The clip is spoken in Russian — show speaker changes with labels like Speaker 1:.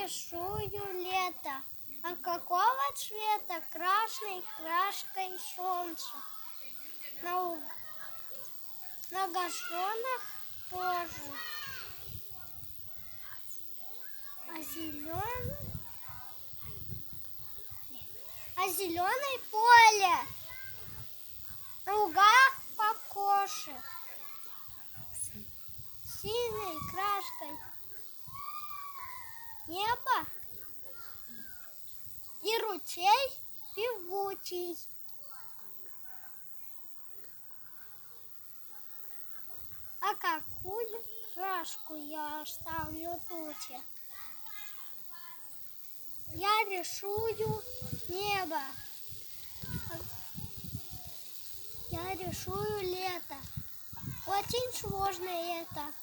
Speaker 1: рисую лето. А какого цвета? Красной краской солнца. На газонах тоже. А зеленое поле. На лугах покоши. Синей краской небо и ручей певучий. А какую краску я оставлю тучи? Я рисую небо. Я рисую лето. Очень сложно это.